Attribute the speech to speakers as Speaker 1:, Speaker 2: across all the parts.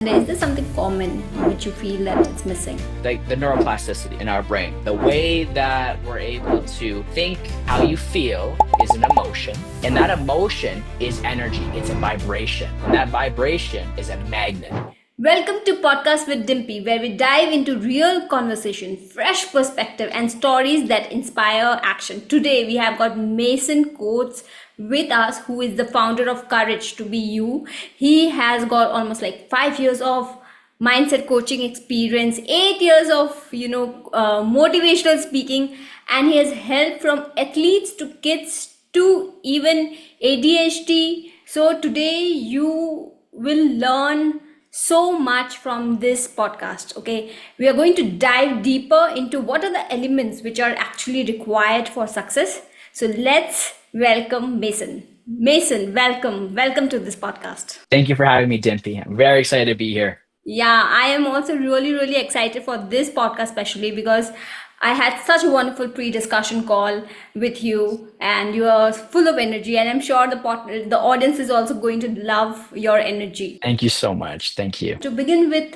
Speaker 1: Is there something common which you feel that it's missing?
Speaker 2: Like the neuroplasticity in our brain, the way that we're able to think how you feel is an emotion, and that emotion is energy. It's a vibration, and that vibration is a magnet.
Speaker 1: Welcome to Podcast with Dimpy, where we dive into real conversation, fresh perspective, and stories that inspire action. Today, we have got Mason Coates with us, who is the founder of Courage to Be You. He has got almost like 5 years of mindset coaching experience, 8 years of motivational speaking, and he has helped from athletes to kids to even ADHD. So today, you will learn so much from this podcast. Okay, we are going to dive deeper into what are the elements which are actually required for success. So let's welcome Mason, welcome to this podcast.
Speaker 2: Thank you for having me, Dimpy. I'm very excited to be here.
Speaker 1: Yeah, I am also really excited for this podcast, especially because I had such a wonderful pre-discussion call with you, and you are full of energy, and I'm sure the audience is also going to love your energy.
Speaker 2: Thank you so much. Thank you.
Speaker 1: To begin with,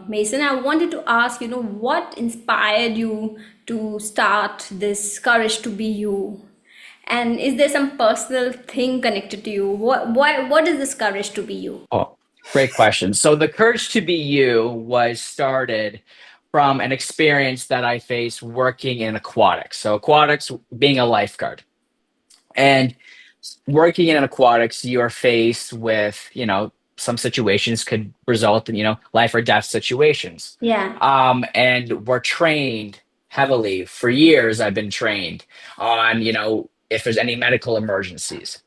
Speaker 1: Mason, I wanted to ask, what inspired you to start this Courage to Be You? And is there some personal thing connected to you? What is this Courage to Be You?
Speaker 2: Oh, great question. So the Courage to Be You was started from an experience that I faced working in aquatics. So aquatics being a lifeguard. And working in aquatics, you are faced with, some situations could result in, life or death situations.
Speaker 1: Yeah.
Speaker 2: And we're trained heavily for years. I've been trained on, if there's any medical emergencies.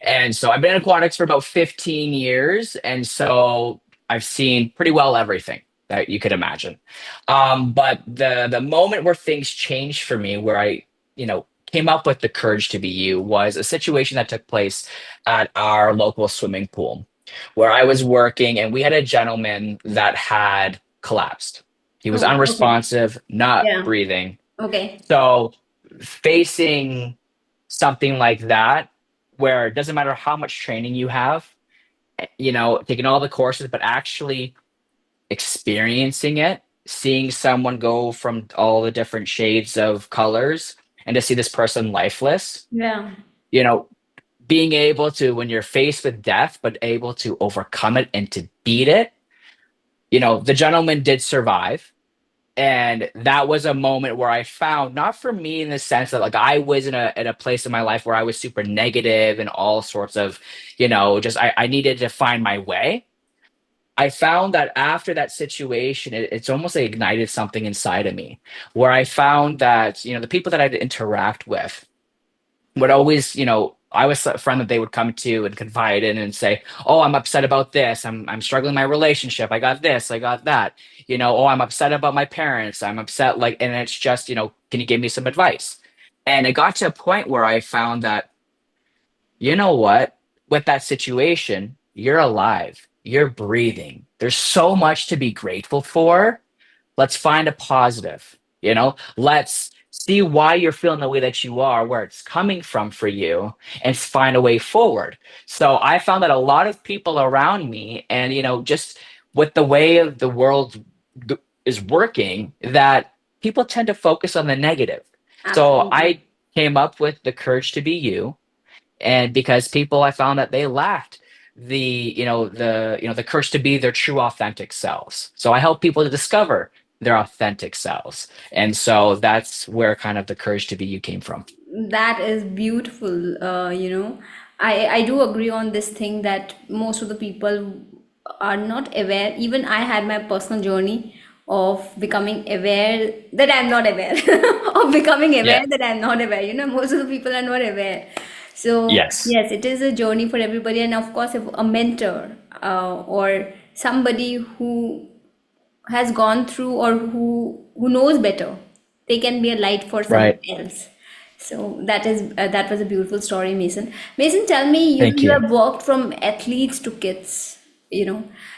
Speaker 2: And so I've been in aquatics for about 15 years. And so I've seen pretty well everything that you could imagine. But the moment where things changed for me, where I, came up with the Courage to Be You, was a situation that took place at our local swimming pool where I was working, and we had a gentleman that had collapsed. He was
Speaker 1: Oh, okay.
Speaker 2: unresponsive, not
Speaker 1: Yeah.
Speaker 2: breathing.
Speaker 1: Okay.
Speaker 2: So facing something like that, where it doesn't matter how much training you have, taking all the courses, but actually experiencing it, seeing someone go from all the different shades of colors and to see this person lifeless,
Speaker 1: Yeah.
Speaker 2: being able to, when you're faced with death, but able to overcome it and to beat it, the gentleman did survive. And that was a moment where I found, not for me in the sense that like I was in a place in my life where I was super negative and all sorts of, just I needed to find my way. I found that after that situation, it's almost like ignited something inside of me, where I found that, the people that I'd interact with would always, I was a friend that they would come to and confide in and say, "Oh, I'm upset about this. I'm struggling in my relationship. I got this, I got that. Oh, I'm upset about my parents. I'm upset." And it's just, can you give me some advice? And it got to a point where I found that, you know what, with that situation, you're alive, you're breathing. There's so much to be grateful for. Let's find a positive, let's see why you're feeling the way that you are, where it's coming from for you, and find a way forward. So I found that a lot of people around me, and, just with the way of the world is working, that people tend to focus on the negative. So
Speaker 1: Absolutely.
Speaker 2: I came up with the Courage to Be You. And because people, I found that they lacked the courage to be their true authentic selves. So I help people to discover their authentic selves. And so that's where kind of the Courage to Be You came from.
Speaker 1: That is beautiful. I do agree on this thing that most of the people are not aware. Even I had my personal journey of becoming aware that I'm not aware, of becoming aware
Speaker 2: Yeah.
Speaker 1: that I'm not aware. Most of the people are not aware. So
Speaker 2: Yes.
Speaker 1: yes, it is a journey for everybody, and of course, if a mentor or somebody who has gone through or who knows better, they can be a light for someone
Speaker 2: Right.
Speaker 1: else. So that was a beautiful story, Mason, tell me,
Speaker 2: Thank
Speaker 1: you
Speaker 2: you.
Speaker 1: have worked from athletes to kids,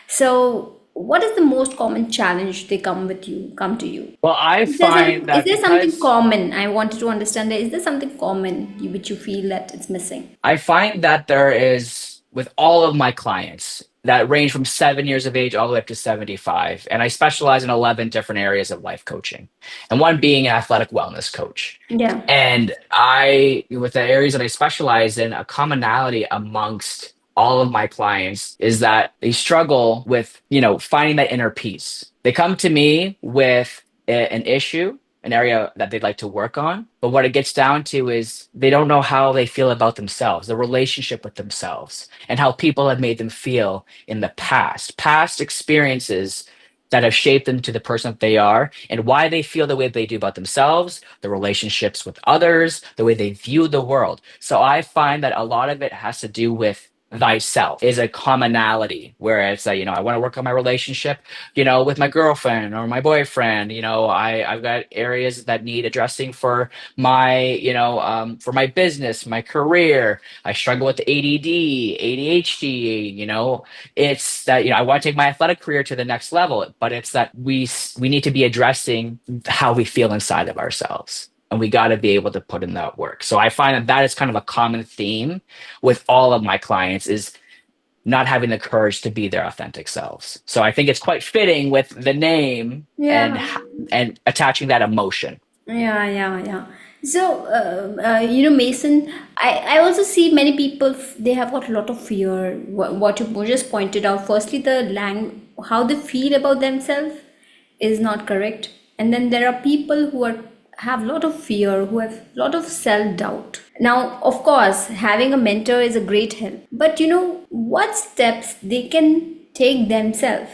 Speaker 1: so what is the most common challenge they come to you?
Speaker 2: Well, I find
Speaker 1: Is
Speaker 2: that
Speaker 1: there something
Speaker 2: because
Speaker 1: common? I wanted to understand that. Is there something common which you feel that it's missing?
Speaker 2: I find that there is, with all of my clients, that range from 7 years of age all the way up to 75. And I specialize in 11 different areas of life coaching, and one being an athletic wellness coach.
Speaker 1: Yeah.
Speaker 2: And I, with the areas that I specialize in, a commonality amongst all of my clients is that they struggle with, finding that inner peace. They come to me with an issue, an area that they'd like to work on. But what it gets down to is they don't know how they feel about themselves, the relationship with themselves, and how people have made them feel in the past experiences that have shaped them to the person that they are, and why they feel the way they do about themselves, the relationships with others, the way they view the world. So I find that a lot of it has to do with thyself, is a commonality where it's like, I want to work on my relationship, with my girlfriend or my boyfriend. I've got areas that need addressing for my business, my career. I struggle with ADD, ADHD. It's that, I want to take my athletic career to the next level, but it's that we need to be addressing how we feel inside of ourselves. And we got to be able to put in that work. So I find that is kind of a common theme with all of my clients, is not having the courage to be their authentic selves. So I think it's quite fitting with the name and
Speaker 1: Yeah.
Speaker 2: attaching that emotion.
Speaker 1: Yeah, yeah, yeah. So, Mason, I also see many people, they have got a lot of fear. What you just pointed out, firstly, how they feel about themselves is not correct. And then there are people who have a lot of fear, who have a lot of self-doubt. Now, of course, having a mentor is a great help. But, what steps they can take themselves,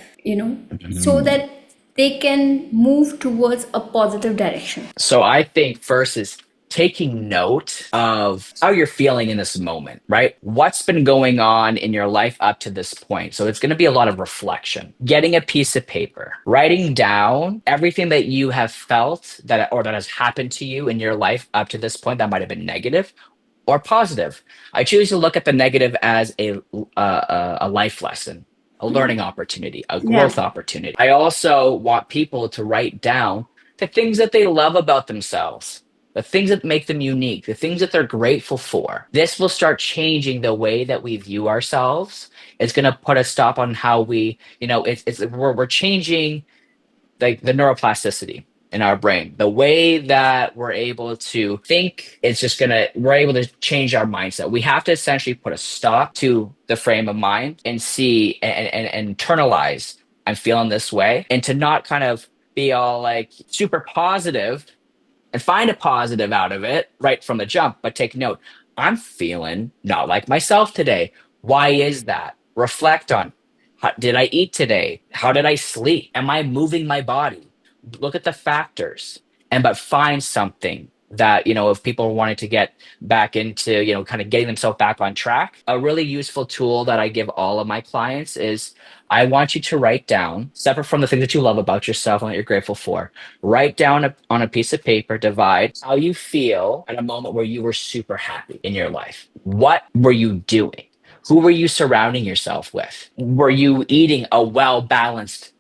Speaker 1: so
Speaker 2: Mhm.
Speaker 1: that they can move towards a positive direction.
Speaker 2: So I think first is taking note of how you're feeling in this moment, right? What's been going on in your life up to this point? So it's going to be a lot of reflection, getting a piece of paper, writing down everything that you have felt that has happened to you in your life up to this point that might have been negative or positive. I choose to look at the negative as a life lesson, a learning opportunity, a
Speaker 1: Yeah.
Speaker 2: growth opportunity. I also want people to write down the things that they love about themselves, the things that make them unique, the things that they're grateful for. This will start changing the way that we view ourselves. It's going to put a stop on how we, we're changing like the neuroplasticity in our brain, the way that we're able to think. It's just we're able to change our mindset. We have to essentially put a stop to the frame of mind and see and internalize, I'm feeling this way, and to not kind of be all like super positive and find a positive out of it right from the jump, but take note. I'm feeling not like myself today. Why is that? Reflect on, how did I eat today? How did I sleep? Am I moving my body? Look at the factors, and but find something that, if people are wanting to get back into, kind of getting themselves back on track. A really useful tool that I give all of my clients is, I want you to write down, separate from the things that you love about yourself and that you're grateful for, write down on a piece of paper, divide how you feel at a moment where you were super happy in your life. What were you doing? Who were you surrounding yourself with? Were you eating a well balanced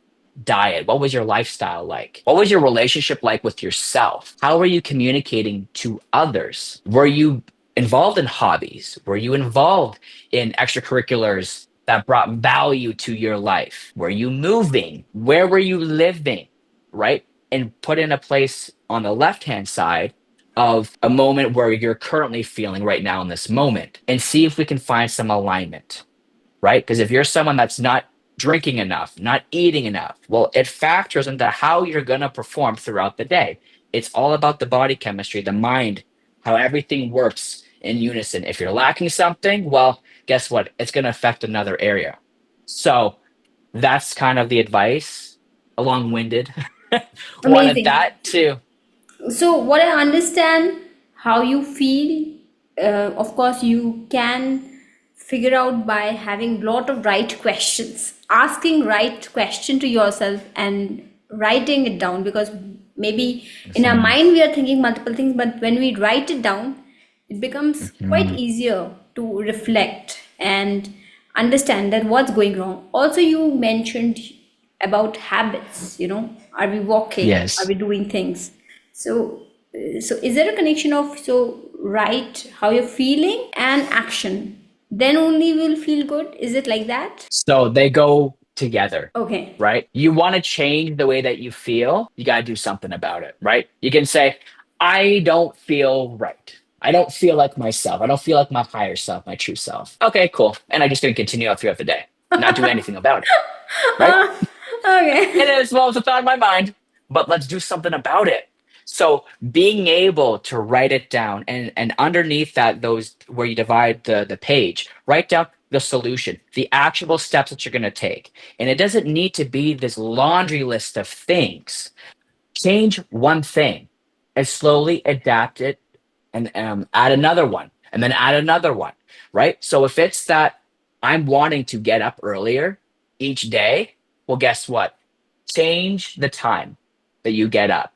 Speaker 2: diet? What was your lifestyle like? What was your relationship like with yourself? How were you communicating to others? Were you involved in hobbies? Were you involved in extracurriculars that brought value to your life? Were you moving? Where were you living? Right? And put in a place on the left hand side of a moment where you're currently feeling right now in this moment, and see if we can find some alignment, right? Because if you're someone that's not drinking enough, not eating enough, well, it factors into how you're going to perform throughout the day. It's all about the body chemistry, the mind, how everything works in unison. If you're lacking something, well, guess what? It's going to affect another area. So that's kind of the advice, a long-winded. Wanted
Speaker 1: Amazing.
Speaker 2: that too.
Speaker 1: So, what I understand, how you feel, of course, you can figure out by having lot of right questions, asking right question to yourself and writing it down. Because maybe in our
Speaker 2: Mhm,
Speaker 1: mind we are thinking multiple things, but when we write it down, it becomes quite
Speaker 2: mhm.
Speaker 1: easier to reflect and understand that what's going wrong. Also, you mentioned about habits. Are we walking? Are
Speaker 2: Yes.
Speaker 1: we doing things? So is there a connection of, so right, how you're feeling and action? then only we'll feel good. Is it like that?
Speaker 2: So they go together,
Speaker 1: Okay.
Speaker 2: right? You want to change the way that you feel, you got to do something about it, right? You can say, I don't feel right. I don't feel like myself. I don't feel like my higher self, my true self. Okay, cool. And I'm just going to continue out throughout the day, not do anything about it, right? It
Speaker 1: Okay.
Speaker 2: is well as a thought in my mind, but let's do something about it. So being able to write it down and underneath that, those where you divide the page, write down the solution, the actionable steps that you're going to take. And it doesn't need to be this laundry list of things. Change one thing and slowly adapt it and add another one and then add another one, right? So if it's that I'm wanting to get up earlier each day, well, guess what? Change the time that you get up,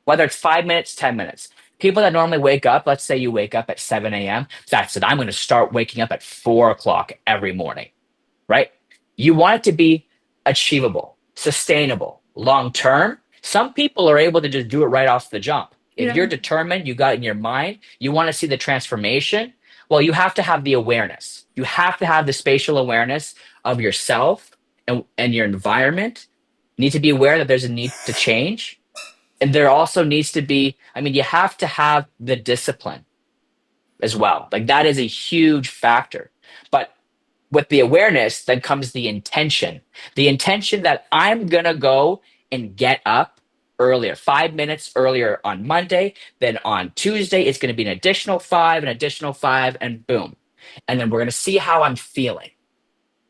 Speaker 2: whether it's 5 minutes, 10 minutes. People that normally wake up, let's say you wake up at 7 a.m., that's it. I'm going to start waking up at 4 o'clock every morning, right? You want it to be achievable, sustainable, long term. Some people are able to just do it right off the jump. If you're
Speaker 1: Yeah.
Speaker 2: determined, you got it in your mind, you want to see the transformation, well, you have to have the awareness. You have to have the spatial awareness of yourself and your environment. You need to be aware that there's a need to change. And there also needs to be, I mean, you have to have the discipline as well. Like that is a huge factor. But with the awareness, then comes the intention that I'm going to go and get up earlier, 5 minutes earlier on Monday. Then on Tuesday, it's going to be an additional five, and boom. And then we're going to see how I'm feeling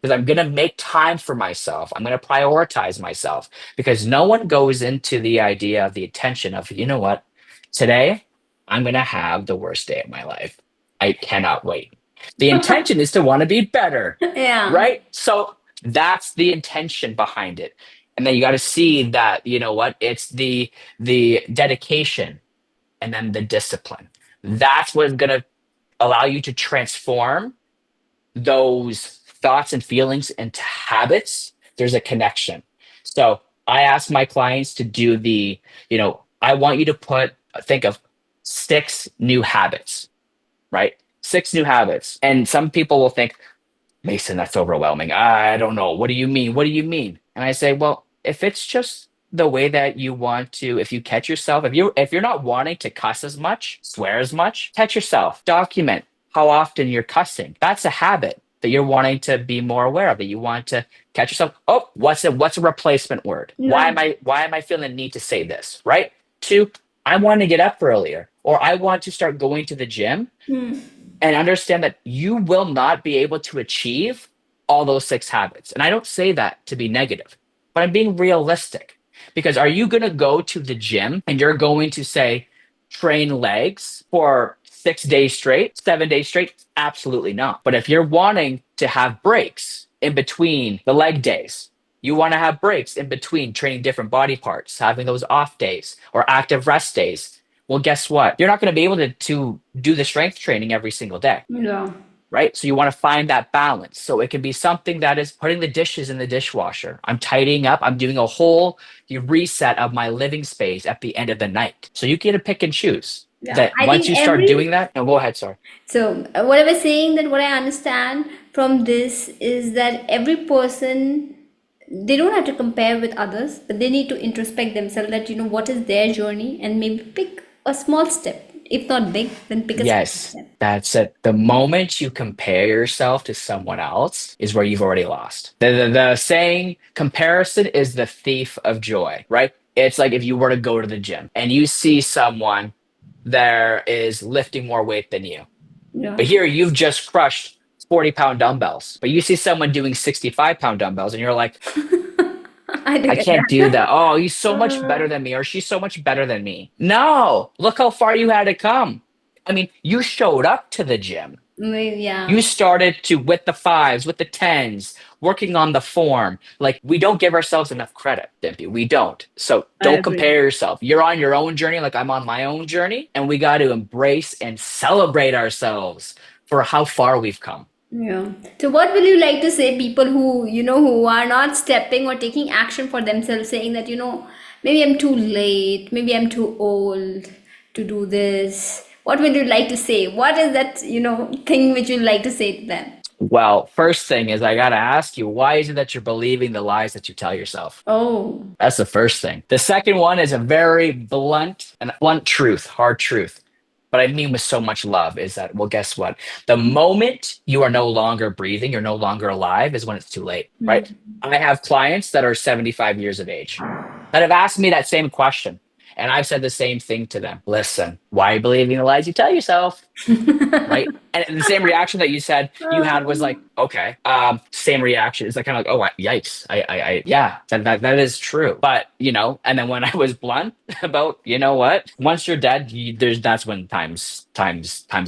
Speaker 2: because I'm going to make time for myself. I'm going to prioritize myself because no one goes into the idea of the intention of, you know what, today I'm going to have the worst day of my life. I cannot wait. The intention is to want to be better,
Speaker 1: Yeah.
Speaker 2: right? So that's the intention behind it. And then you got to see that, you know what, it's the dedication and then the discipline. That's what's going to allow you to transform those thoughts and feelings into habits. There's a connection. So I ask my clients to do I want you to think of 6 new habits, right? 6 new habits. And some people will think, Mason, that's overwhelming. I don't know. What do you mean? What do you mean? And I say, well, if it's just the way that you want to, if you catch yourself, if you're not wanting to cuss as much, swear as much, catch yourself. Document how often you're cussing. That's a habit that you're wanting to be more aware of, that you want to catch yourself. Oh, what's a replacement word? Why
Speaker 1: Yeah.
Speaker 2: am I feeling the need to say this? Right? Two, I want to get up earlier, or I want to start going to the gym
Speaker 1: Hmm.
Speaker 2: and understand that you will not be able to achieve all those 6 habits. And I don't say that to be negative, but I'm being realistic. Because are you going to go to the gym and you're going to say, train legs for 6 days straight, 7 days straight? Absolutely not. But if you're wanting to have breaks in between the leg days, you want to have breaks in between training different body parts, having those off days or active rest days. Well, guess what? You're not going to be able to do the strength training every single day,
Speaker 1: Yeah.
Speaker 2: right? So you want to find that balance. So it can be something that is putting the dishes in the dishwasher. I'm tidying up. I'm doing a whole reset of my living space at the end of the night. So you get to pick and choose.
Speaker 1: Yeah.
Speaker 2: That
Speaker 1: I
Speaker 2: once
Speaker 1: think
Speaker 2: you start
Speaker 1: every
Speaker 2: doing that, no, go ahead, sorry.
Speaker 1: So, what I was saying, that what I understand from this is that every person, they don't have to compare with others, but they need to introspect themselves, that what is their journey, and maybe pick a small step. If not big, then pick a small
Speaker 2: Yes,
Speaker 1: step.
Speaker 2: that's it. The moment you compare yourself to someone else is where you've already lost. The saying, comparison is the thief of joy, right? It's like if you were to go to the gym and you see someone there is lifting more weight than you.
Speaker 1: Yeah.
Speaker 2: But here you've just crushed 40-pound dumbbells. But you see someone doing 65-pound dumbbells and you're like,
Speaker 1: I do
Speaker 2: I
Speaker 1: get
Speaker 2: can't do
Speaker 1: that.
Speaker 2: that. Oh, he's so much better than me, or she's so much better than me. No, look how far you had to come. I mean, you showed up to the gym.
Speaker 1: Yeah,
Speaker 2: You started to with the fives, with the tens, working on the form. Like we don't give ourselves enough credit, Dimpy. We don't. So
Speaker 1: I
Speaker 2: don't
Speaker 1: agree.
Speaker 2: compare yourself. You're on your own journey, like I'm on my own journey, and we got to embrace and celebrate ourselves for how far we've come.
Speaker 1: Yeah. So, what will you like to say people who are not stepping or taking action for themselves, saying that maybe I'm too late, maybe I'm too old to do this. What would you like to say? What is that, thing which you'd like to say to them?
Speaker 2: Well, first thing is I got to ask you, why is it that you're believing the lies that you tell yourself?
Speaker 1: Oh.
Speaker 2: That's the first thing. The second one is a very blunt truth, hard truth. But I mean with so much love is that, well, guess what? The moment you are no longer breathing, you're no longer alive is when it's too late, right? I have clients that are 75 years of age that have asked me that same question. And I've said the same thing to them. Listen, why are you believing the lies you tell yourself? Right? And the same reaction that you said you had was like, okay, same reaction. It's like kind of like, oh, yikes. Yeah, that is true. But and then when I was blunt about, what, once you're dead, that's when time's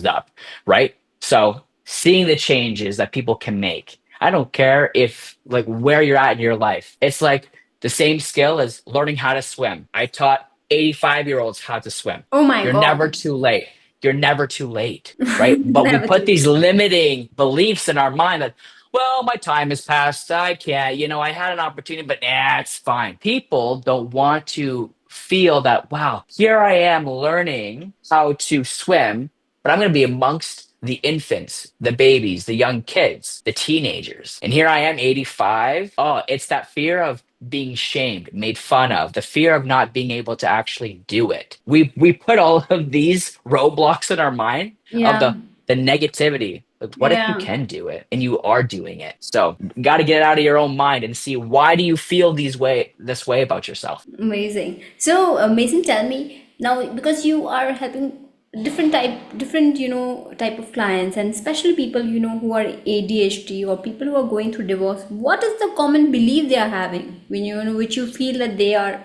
Speaker 2: up, right? So seeing the changes that people can make. I don't care if like where you're at in your life. It's like the same skill as learning how to swim. I taught 85-year-olds how to swim.
Speaker 1: Oh my
Speaker 2: You're
Speaker 1: God.
Speaker 2: never too late. You're never too late, right? But we
Speaker 1: Never
Speaker 2: put
Speaker 1: too.
Speaker 2: these limiting beliefs in our mind that, well, my time has passed. I can't, I had an opportunity, but it's fine. People don't want to feel that, wow, here I am learning how to swim, but I'm going to be amongst the infants, the babies, the young kids, the teenagers. And here I am, 85. Oh, it's that fear of being shamed, made fun of, the fear of not being able to actually do it. We put all of these roadblocks in our mind of
Speaker 1: Yeah.
Speaker 2: the negativity. Like, what if you
Speaker 1: Yeah.
Speaker 2: can do it and you are doing it? So you got to get it out of your own mind and see, why do you feel this way about yourself?
Speaker 1: Amazing. So, Mason, tell me now, because you are helping different, type of clients, and especially people, who are ADHD or people who are going through divorce. What is the common belief they are having when which you feel that they are,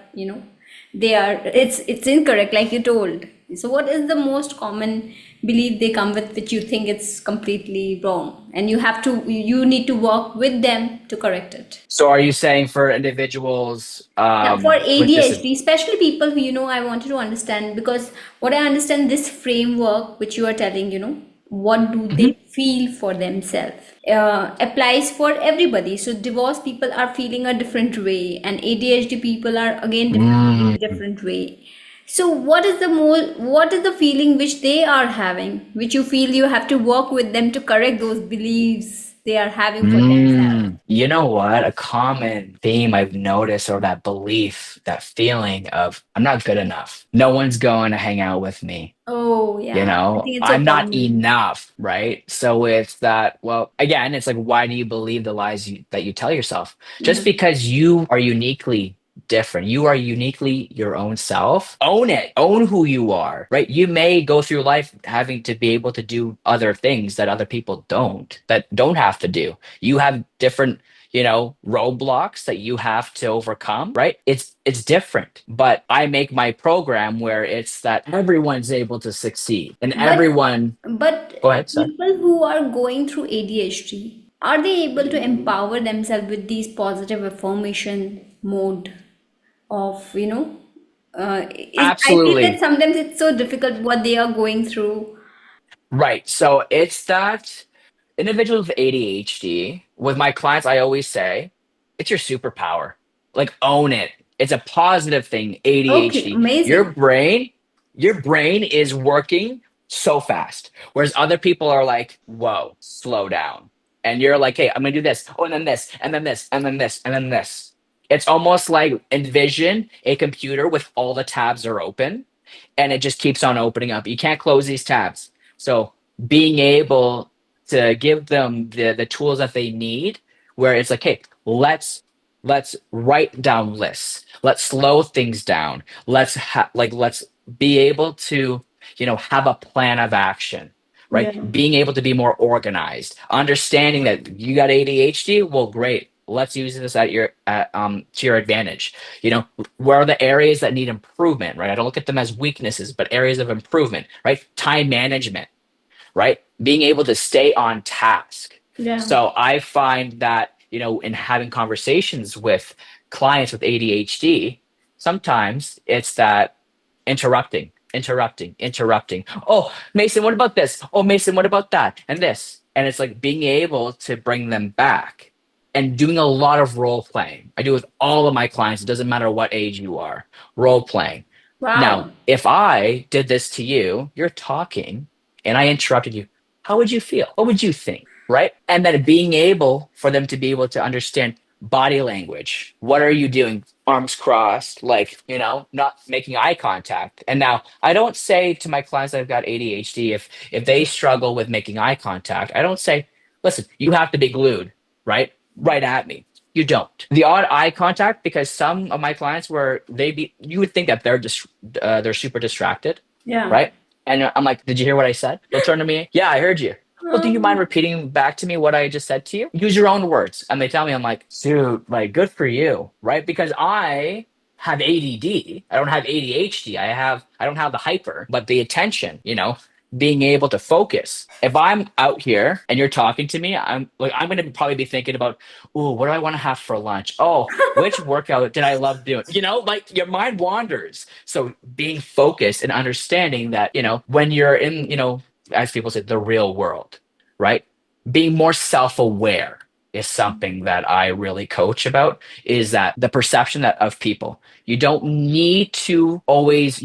Speaker 1: it's incorrect, like you told. So, what is the most common belief they come with, which you think it's completely wrong, and you need to work with them to correct it?
Speaker 2: So are you saying for individuals
Speaker 1: Now, for
Speaker 2: with this?
Speaker 1: ADHD, especially people who, I wanted to understand, because what I understand, this framework which you are telling, what do they
Speaker 2: Mhm.
Speaker 1: feel for themselves, applies for everybody. So, divorced people are feeling a different way, and ADHD people are again feeling a
Speaker 2: Mm,
Speaker 1: different way. So, what is the feeling which they are having, which you feel you have to work with them to correct those beliefs they are having for themselves?
Speaker 2: You know what? A common theme I've noticed, or that belief, that feeling of I'm not good enough. No one's going to hang out with me.
Speaker 1: Oh, yeah. I think it's so
Speaker 2: I'm not
Speaker 1: common.
Speaker 2: enough, right? So it's that, well, again, it's like, why do you believe the lies that you tell yourself? Just
Speaker 1: Yeah.
Speaker 2: because you are uniquely different, you are uniquely your own self, own it, own who you are, right? You may go through life having to be able to do other things that other people that don't have to do. You have different roadblocks that you have to overcome, right? It's different, but I make my program where it's that everyone's able to succeed and
Speaker 1: But
Speaker 2: everyone.
Speaker 1: but
Speaker 2: Go ahead, sir.
Speaker 1: people who are going through ADHD, are they able to empower themselves with these positive affirmation mode of, I feel that
Speaker 2: Absolutely.
Speaker 1: sometimes it's so difficult what they are going through.
Speaker 2: Right. So it's that individuals with ADHD, with my clients, I always say it's your superpower. Like, own it. It's a positive thing.
Speaker 1: Okay,
Speaker 2: ADHD. Your
Speaker 1: amazing.
Speaker 2: brain, your brain is working so fast. Whereas other people are like, whoa, slow down. And you're like, hey, I'm gonna do this. Oh, and then this, and then this, and then this, and then this. It's almost like envision a computer with all the tabs are open and it just keeps on opening up. You can't close these tabs. So being able to give them the tools that they need, where it's like, hey, let's write down lists. Let's slow things down. Let's be able to have a plan of action, right?
Speaker 1: Yeah.
Speaker 2: Being able to be more organized, understanding that you got ADHD. Well, great. Let's use this to your advantage. Where are the areas that need improvement, right? I don't look at them as weaknesses, but areas of improvement, right? Time management, right? Being able to stay on task.
Speaker 1: Yeah.
Speaker 2: So I find that, in having conversations with clients with ADHD, sometimes it's that interrupting. Oh, Mason, what about this? Oh, Mason, what about that? And this. And it's like being able to bring them back and doing a lot of role playing. I do with all of my clients. It doesn't matter what age you are, role playing.
Speaker 1: Wow.
Speaker 2: Now, if I did this to you, you're talking and I interrupted you, how would you feel? What would you think? Right. And then being able for them to be able to understand body language. What are you doing? Arms crossed, like, not making eye contact. And now I don't say to my clients that have got ADHD, if they struggle with making eye contact, I don't say, listen, you have to be glued, right at me. You don't. The odd eye contact, because some of my clients where you would think that they're super distracted,
Speaker 1: Yeah.
Speaker 2: right? And I'm like, did you hear what I said? They'll turn to me, yeah, I heard you. Well, do you mind
Speaker 1: Um,
Speaker 2: repeating back to me what I just said to you? Use your own words. And they tell me, I'm like, dude, like, good for you, right? Because I have ADD. I don't have ADHD. I don't have the hyper, but the attention, being able to focus. If I'm out here and you're talking to me, I'm going to probably be thinking about, oh, what do I want to have for lunch? Oh, which workout did I love doing? Like your mind wanders. So being focused and understanding that, when you're in, as people say, the real world, right? Being more self-aware is something that I really coach about, is that the perception that of people. You don't need to always,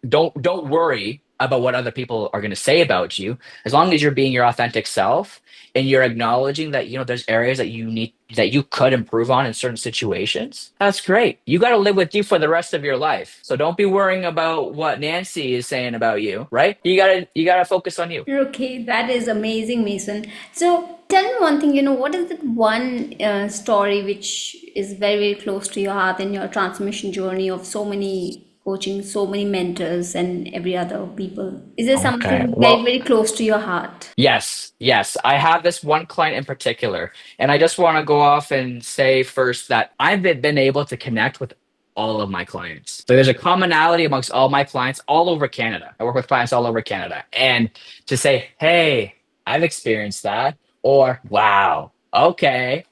Speaker 2: don't worry about what other people are going to say about you, as long as you're being your authentic self and you're acknowledging that, there's areas that you could improve on in certain situations. That's great. You got to live with you for the rest of your life. So don't be worrying about what Nancy is saying about you, right? You got to focus on you.
Speaker 1: okay, that is amazing, Mason. So tell me one thing, what is that one story which is very, very close to your heart in your transformation journey of so many coaching, so many mentors, and every other people? Is there
Speaker 2: Okay.
Speaker 1: something very,
Speaker 2: Well,
Speaker 1: very close to your heart?
Speaker 2: yes, yes. I have this one client in particular, and I just want to go off and say first that I've been able to connect with all of my clients. So there's a commonality amongst all my clients all over Canada. I work with clients all over Canada. And to say, hey, I've experienced that, or wow, okay,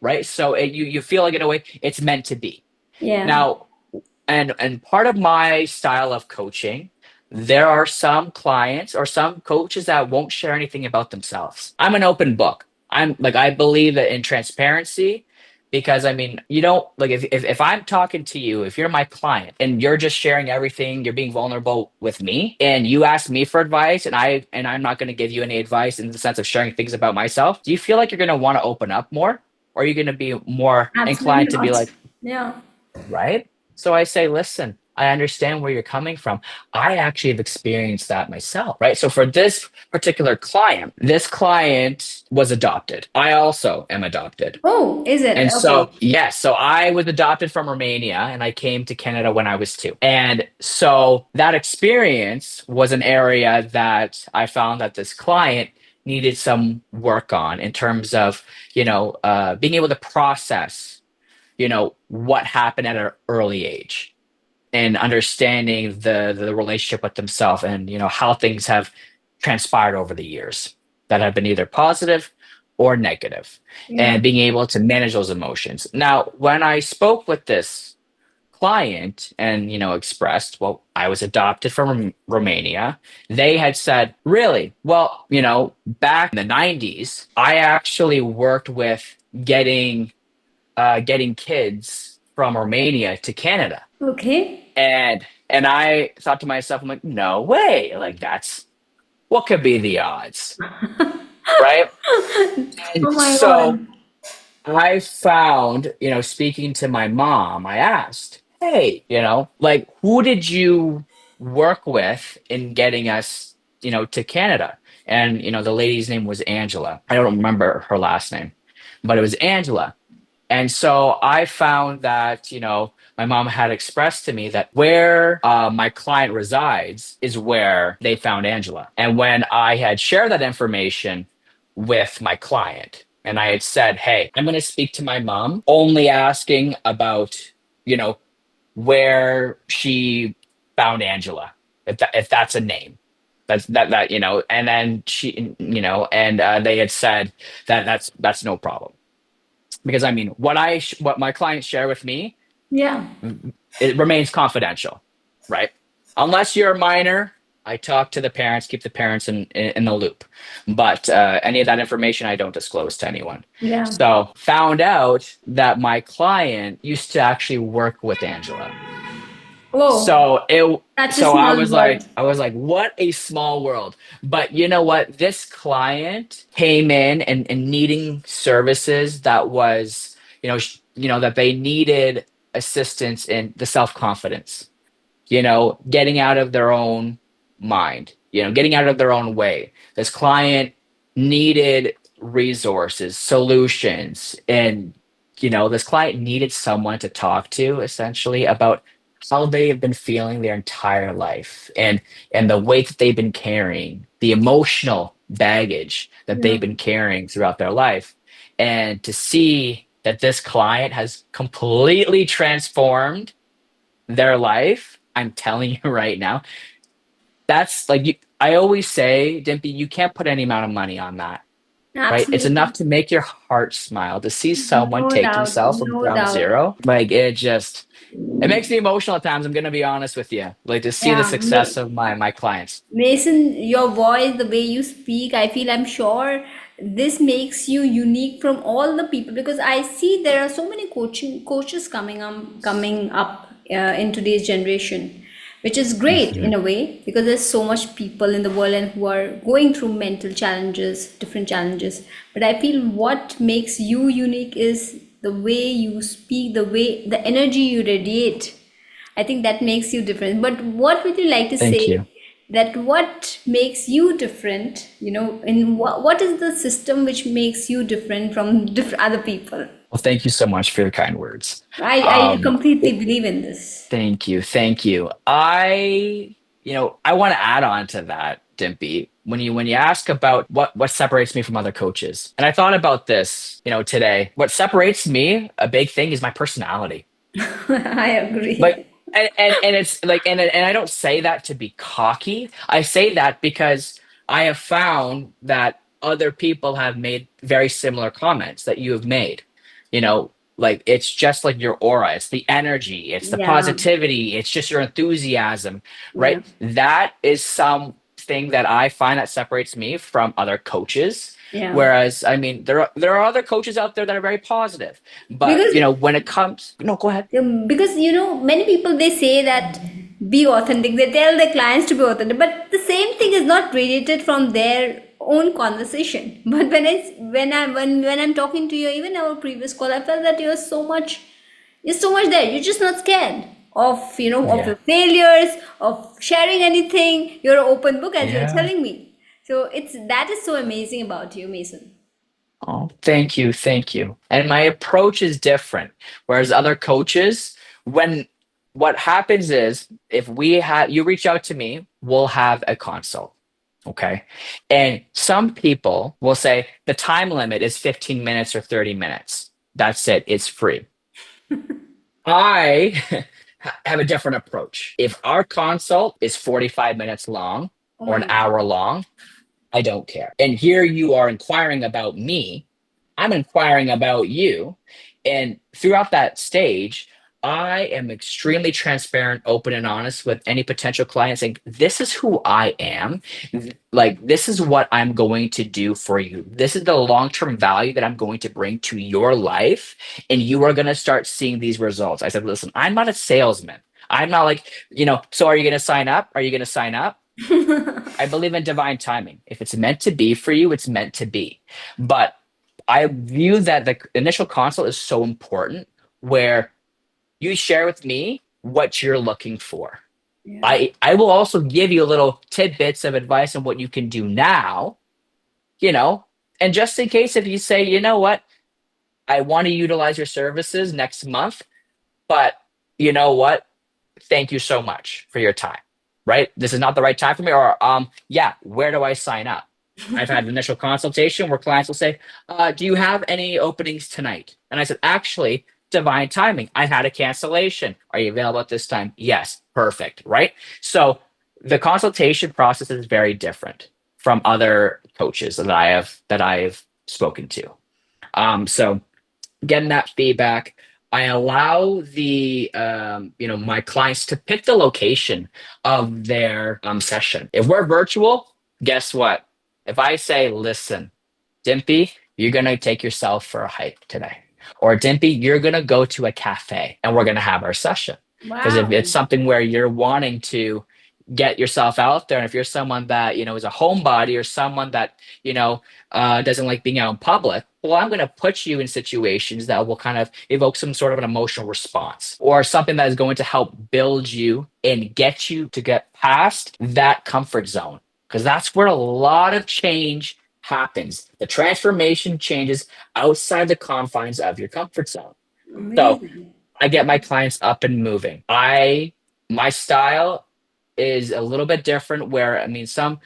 Speaker 2: right? So you feel like in a way it's meant to be.
Speaker 1: Yeah.
Speaker 2: Now, and part of my style of coaching, there are some clients or some coaches that won't share anything about themselves. I'm an open book. I believe that in transparency, because I mean, you don't like, if I'm talking to you, if you're my client and you're just sharing everything, you're being vulnerable with me and you ask me for advice, and I'm not going to give you any advice in the sense of sharing things about myself. Do you feel like you're going to want to open up more, or are you going to be more
Speaker 1: Absolutely
Speaker 2: inclined to be
Speaker 1: not.
Speaker 2: like,
Speaker 1: Yeah.
Speaker 2: right? So I say, listen, I understand where you're coming from. I actually have experienced that myself, right? So for this client was adopted. I also am adopted.
Speaker 1: Oh, is it?
Speaker 2: And
Speaker 1: Okay.
Speaker 2: so, yes, so I was adopted from Romania and I came to Canada when I was 2. And so that experience was an area that I found that this client needed some work on in terms of, being able to process, what happened at an early age and understanding the relationship with themselves and how things have transpired over the years that have been either positive or negative,
Speaker 1: Yeah.
Speaker 2: and being able to manage those emotions. Now, when I spoke with this client and expressed, well, I was adopted from Romania, they had said, really, well, back in the 90s I actually worked with getting kids from Romania to Canada.
Speaker 1: Okay.
Speaker 2: And I thought to myself, I'm like, no way. Like, that's what could be the odds, right?
Speaker 1: Oh
Speaker 2: And
Speaker 1: my
Speaker 2: so
Speaker 1: God.
Speaker 2: I found, speaking to my mom, I asked, hey, like, who did you work with in getting us, to Canada? And, the lady's name was Angela. I don't remember her last name, but it was Angela. And so I found that, my mom had expressed to me that where my client resides is where they found Angela. And when I had shared that information with my client, and I had said, hey, I'm going to speak to my mom, only asking about, you know, where she found Angela, if that's a name. And then and they had said that that's no problem, because I mean, what my clients share with me,
Speaker 1: Yeah.
Speaker 2: it remains confidential, right? Unless you're a minor, I talk to the parents, keep the parents in the loop. But any of that information I don't disclose to anyone.
Speaker 1: Yeah.
Speaker 2: So found out that my client used to actually work with Angela.
Speaker 1: Oh, such a
Speaker 2: So
Speaker 1: small world.
Speaker 2: I was like, what a small world. But you know what? This client came in and needing services that was, that they needed assistance in the self-confidence, getting out of their own mind, getting out of their own way. This client needed resources, solutions, and this client needed someone to talk to essentially about how they have been feeling their entire life and the weight that they've been carrying, the emotional baggage that
Speaker 1: Yeah,
Speaker 2: they've been carrying throughout their life. And to see that this client has completely transformed their life, I'm telling you right now, that's like I always say, Dimpy, you can't put any amount of money on that, right? It's enough
Speaker 1: absolutely.
Speaker 2: to make your heart smile to see someone
Speaker 1: No
Speaker 2: take
Speaker 1: doubt,
Speaker 2: themselves from
Speaker 1: no
Speaker 2: ground
Speaker 1: doubt.
Speaker 2: zero. Like it makes me emotional at times. I'm gonna be honest with you. Like to see the
Speaker 1: Yeah,
Speaker 2: success of my clients.
Speaker 1: Mason, your voice, the way you speak, I feel I'm sure this makes you unique from all the people because I see there are so many coaches coming up in today's generation, which is great in
Speaker 2: Mhm.
Speaker 1: a way because there's so much people in the world and who are going through mental challenges, different challenges. But I feel what makes you unique is the way you speak, the energy you radiate. I think that makes you different. But what would you like to
Speaker 2: Thank
Speaker 1: say
Speaker 2: you.
Speaker 1: that what makes you different, in what is the system which makes you different from different other people?
Speaker 2: Well, thank you so much for your kind words.
Speaker 1: I
Speaker 2: Um,
Speaker 1: completely believe in this.
Speaker 2: Thank you. Thank you. I want to add on to that, Dimpy. When you ask about what separates me from other coaches, and I thought about this, today. What separates me, a big thing, is my personality.
Speaker 1: I
Speaker 2: Like,
Speaker 1: agree.
Speaker 2: and it's like, and I don't say that to be cocky. I say that because I have found that other people have made very similar comments that you have made. You know, like it's just like your aura, it's the energy, it's the
Speaker 1: Yeah,
Speaker 2: positivity, it's just your enthusiasm,
Speaker 1: yeah,
Speaker 2: right? That is something that I find that separates me from other coaches.
Speaker 1: yeah.
Speaker 2: Whereas, I mean, there are other coaches out there that are very positive, but
Speaker 1: Because
Speaker 2: when it comes, no, go ahead.
Speaker 1: because many people they say that be authentic, they tell their clients to be authentic, but the same thing is not radiated from their own conversation. But when I'm talking to you, even our previous call, I felt that you're so much there, you're just not scared of
Speaker 2: Yeah.
Speaker 1: your failures, of sharing anything. You're an open book, as you're
Speaker 2: Yeah.
Speaker 1: telling me. So it's that is so amazing about you, Mason.
Speaker 2: Oh, thank you. Thank you. And my approach is different. Whereas other coaches, when what happens is if you reach out to me, we'll have a consult. Okay. And some people will say the time limit is 15 minutes or 30 minutes. That's it. It's free. I have a different approach. If our consult is 45 minutes long
Speaker 1: Oh
Speaker 2: or
Speaker 1: my
Speaker 2: an
Speaker 1: god.
Speaker 2: hour long, I don't care. And here you are inquiring about me. I'm inquiring about you. And throughout that stage, I am extremely transparent, open, and honest with any potential client saying, this is who I am. Like, this is what I'm going to do for you. This is the long term value that I'm going to bring to your life. And you are going to start seeing these results. I said, listen, I'm not a salesman. I'm not like, so are you going to sign up? Are you going to sign up? I believe in divine timing. If it's meant to be for you, it's meant to be. But I view that the initial consult is so important where you share with me what you're looking for.
Speaker 1: Yeah.
Speaker 2: I will also give you little tidbits of advice on what you can do now, you know, and just in case if you say, you know what, I want to utilize your services next month, but you know what, thank you so much for your time, right? This is not the right time for me, or yeah, where do I sign up? I've had an initial consultation where clients will say, do you have any openings tonight? And I said, actually, divine timing, I had a cancellation, are you available at this time? Yes, perfect, right? So the consultation process is very different from other coaches that I have spoken to. So getting that feedback, I allow my clients to pick the location of their session. If we're virtual, guess what? If I say, listen, Dimpy, you're gonna take yourself for a hike today, or Dimpy, you're gonna go to a cafe and we're gonna have our session. Because if it's
Speaker 1: Wow.
Speaker 2: something where you're wanting to get yourself out there, and if you're someone that, is a homebody or someone that, doesn't like being out in public, well, I'm going to put you in situations that will kind of evoke some sort of an emotional response or something that is going to help build you and get you to get past that comfort zone. Because that's where a lot of change happens. The transformation changes outside the confines of your comfort zone. So
Speaker 1: Amazing.
Speaker 2: I get my clients up and moving. My style is a little bit different where I mean some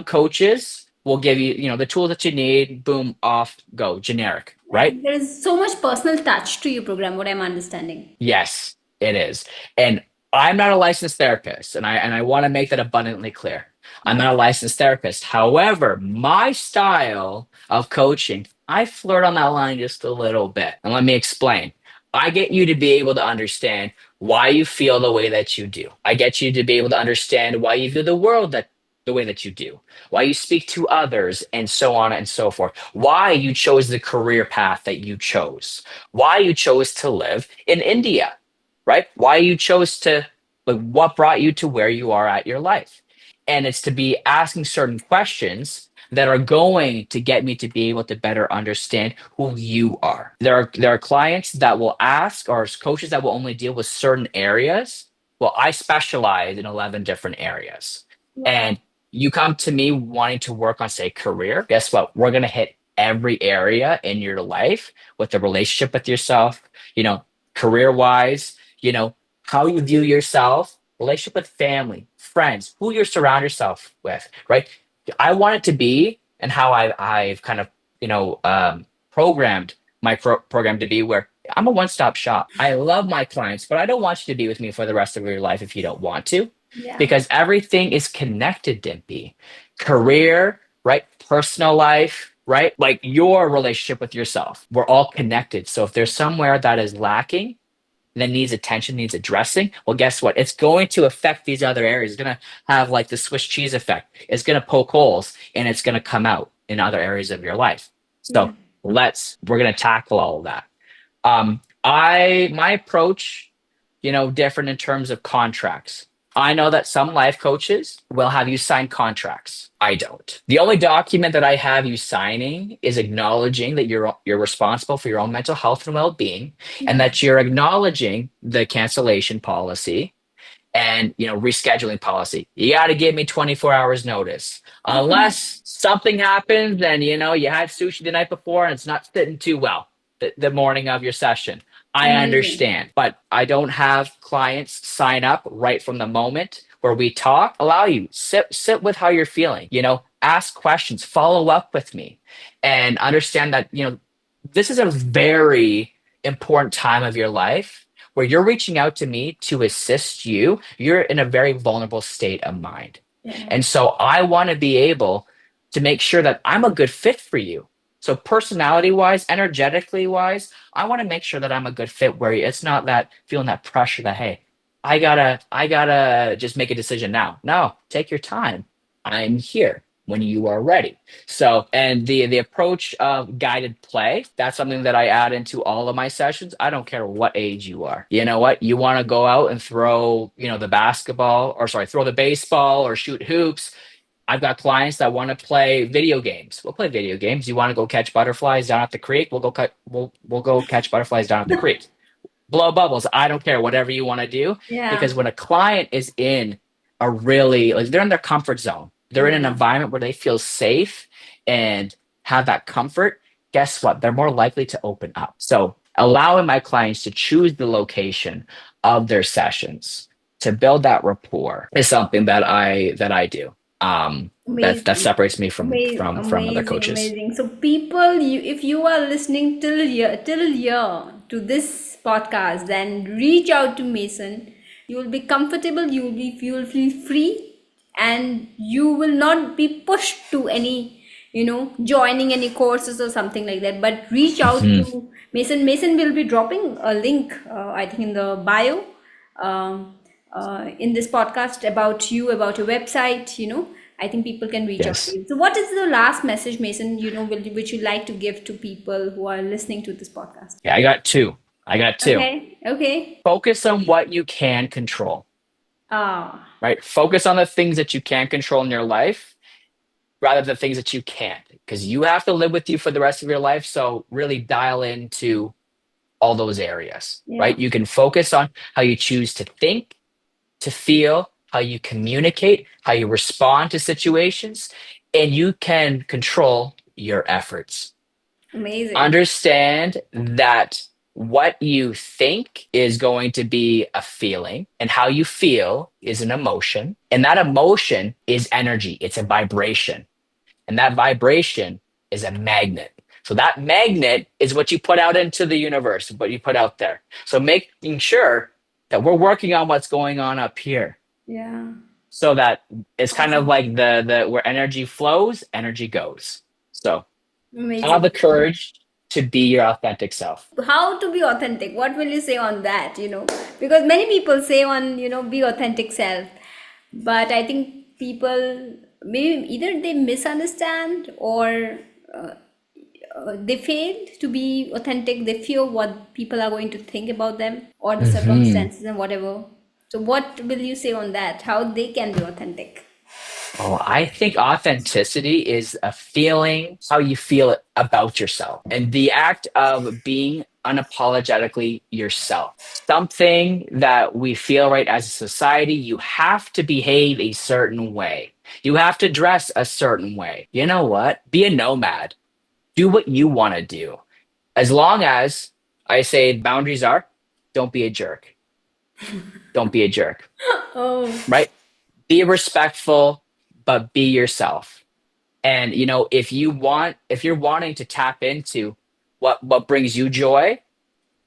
Speaker 2: coaches will give you, the tools that you need, boom, off, go, generic, right?
Speaker 1: And there is so much personal touch to your program, what I'm understanding.
Speaker 2: Yes, it is. And I'm not a licensed therapist, and I want to make that abundantly clear. I'm not a licensed therapist. However, my style of coaching, I flirt on that line just a little bit. And let me explain. I get you to be able to understand why you feel the way that you do. I get you to be able to understand why you view the world that the way that you do, why you speak to others, and so on and so forth. Why you chose the career path that you chose, why you chose to live in India, right? Why you chose to, like, what brought you to where you are at your life. And it's to be asking certain questions that are going to get me to be able to better understand who you are. There are clients that will ask, or coaches that will only deal with certain areas. Well, I specialize in 11 different areas.
Speaker 1: Wow.
Speaker 2: And you come to me wanting to work on, say, career. Guess what? We're going to hit every area in your life with the relationship with yourself, career wise, how you view yourself, relationship with family, friends, who you surround yourself with, right? I want it to be, and how I've kind of, programmed my program to be where I'm a one-stop shop. I love my clients, but I don't want you to be with me for the rest of your life if you don't want to,
Speaker 1: Yeah.
Speaker 2: because everything is connected, Dimpy. Career, right? Personal life, right? Like your relationship with yourself. We're all connected. So if there's somewhere that is lacking, that needs attention, needs addressing, well, guess what? It's going to affect these other areas. It's going to have like the Swiss cheese effect. It's going to poke holes and it's going to come out in other areas of your life.
Speaker 1: Yeah.
Speaker 2: So we're going to tackle all of that. My approach, different in terms of contracts. I know that some life coaches will have you sign contracts. I don't. The only document that I have you signing is acknowledging that you're responsible for your own mental health and well-being, and
Speaker 1: Yeah.
Speaker 2: that you're acknowledging the cancellation policy and, rescheduling policy. You got to give me 24 hours notice. Unless something happens and, you had sushi the night before and it's not sitting too well the morning of your session. I
Speaker 1: Amazing.
Speaker 2: understand, but I don't have clients sign up right from the moment where we talk. Allow you sit with how you're feeling, ask questions, follow up with me, and understand that, this is a very important time of your life where you're reaching out to me to assist you. You're in a very vulnerable state of mind.
Speaker 1: Yeah.
Speaker 2: And so I want to be able to make sure that I'm a good fit for you. So personality wise, energetically wise, I want to make sure that I'm a good fit where it's not that feeling that pressure that, hey, I gotta just make a decision now. No, take your time. I'm here when you are ready. So, and the approach of guided play, that's something that I add into all of my sessions. I don't care what age you are. You know what? You want to go out and throw, the basketball, or sorry, throw the baseball or shoot hoops. I've got clients that want to play video games. We'll play video games. You want to go catch butterflies down at the creek? We'll go catch butterflies down at the creek. Blow bubbles. I don't care, whatever you want to do.
Speaker 1: Yeah.
Speaker 2: Because when a client is in a really, like, they're in their comfort zone, they're in an
Speaker 1: Yeah.
Speaker 2: environment where they feel safe and have that comfort, guess what? They're more likely to open up. So allowing my clients to choose the location of their sessions to build that rapport is something that I do. That
Speaker 1: Amazing.
Speaker 2: separates me
Speaker 1: Amazing,
Speaker 2: from other
Speaker 1: amazing,
Speaker 2: coaches.
Speaker 1: amazing. So, people, if you are listening till here to this podcast, then reach out to Mason. You will be comfortable. You will feel free, and you will not be pushed to any, joining any courses or something like that. But reach out
Speaker 2: Mhm.
Speaker 1: to Mason. Mason will be dropping a link, I think, in the bio. Um, in this podcast about you, about your website, I think people can reach out to
Speaker 2: Yes.
Speaker 1: you. So, what is the last message, Mason, which you like to give to people who are listening to this podcast?
Speaker 2: Yeah, I got two. I got two.
Speaker 1: Okay. Okay.
Speaker 2: Focus on what you can control,
Speaker 1: Ah,
Speaker 2: right? Focus on the things that you can control in your life rather than things that you can't, because you have to live with you for the rest of your life. So really dial into all those areas,
Speaker 1: yeah.
Speaker 2: right? You can focus on how you choose to think, to feel, how you communicate, how you respond to situations, and you can control your efforts.
Speaker 1: Amazing.
Speaker 2: Understand that what you think is going to be a feeling, and how you feel is an emotion. And that emotion is energy, it's a vibration. And that vibration is a magnet. So that magnet is what you put out into the universe, what you put out there. So making sure that we're working on what's going on up here,
Speaker 1: Yeah.
Speaker 2: so that it's kind of
Speaker 1: Awesome.
Speaker 2: like the where energy flows, energy goes. So have
Speaker 1: Amazing.
Speaker 2: the courage to be your authentic self.
Speaker 1: How to be authentic? What will you say on that? Because many people say on, be authentic self, but I think people maybe either they misunderstand or uh, they failed to be authentic. They fear what people are going to think about them or the
Speaker 2: Mhm.
Speaker 1: circumstances and whatever. So, what will you say on that? How they can be authentic?
Speaker 2: Oh, I think authenticity is a feeling, how you feel about yourself, and the act of being unapologetically yourself. Something that we feel, right, as a society, you have to behave a certain way. You have to dress a certain way. You know what? Be a nomad. Do what you want to do. As long as I say boundaries are, don't be a jerk. Don't be a jerk,
Speaker 1: Oh,
Speaker 2: right? Be respectful, but be yourself. And if you're wanting to tap into what brings you joy,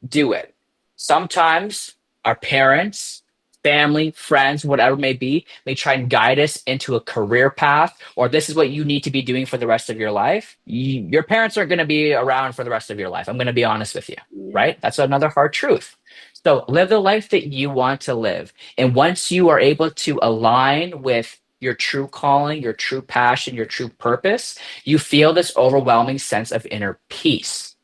Speaker 2: do it. Sometimes our parents, family, friends, whatever it may try and guide us into a career path, or this is what you need to be doing for the rest of your life. Your parents aren't going to be around for the rest of your life. I'm going to be honest with you,
Speaker 1: yeah,
Speaker 2: right? That's another hard truth. So live the life that you want to live. And once you are able to align with your true calling, your true passion, your true purpose, you feel this overwhelming sense of inner peace.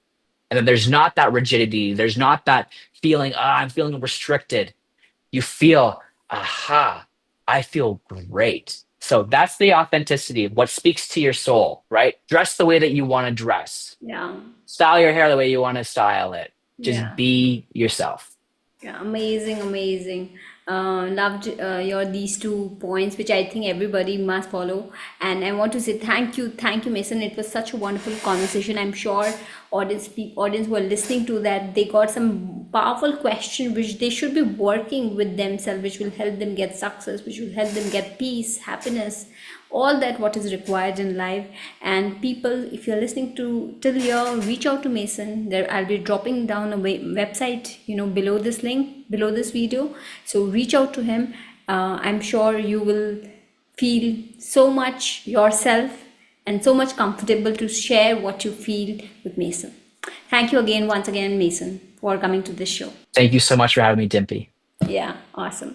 Speaker 2: And then there's not that rigidity. There's not that feeling, I'm feeling restricted. You feel, aha, I feel great. So that's the authenticity of what speaks to your soul, right? Dress the way that you want to dress,
Speaker 1: yeah,
Speaker 2: style your hair the way you want to style it. Just
Speaker 1: yeah.
Speaker 2: be yourself.
Speaker 1: Yeah, amazing, amazing. Loved your these 2 points, which I think everybody must follow. And I want to say thank you, Mason. It was such a wonderful conversation. I'm sure audience who are listening to that, they got some powerful question which they should be working with themselves, which will help them get success, which will help them get peace, happiness, all that what is required in life. And people, if you're listening to till here, reach out to Mason. There I'll be dropping down a website below this link, below this video. So reach out to him. I'm sure you will feel so much yourself and so much comfortable to share what you feel with Mason. Thank you again, once again, Mason, for coming to this show.
Speaker 2: Thank you so much for having me, Dimpy.
Speaker 1: Yeah, awesome.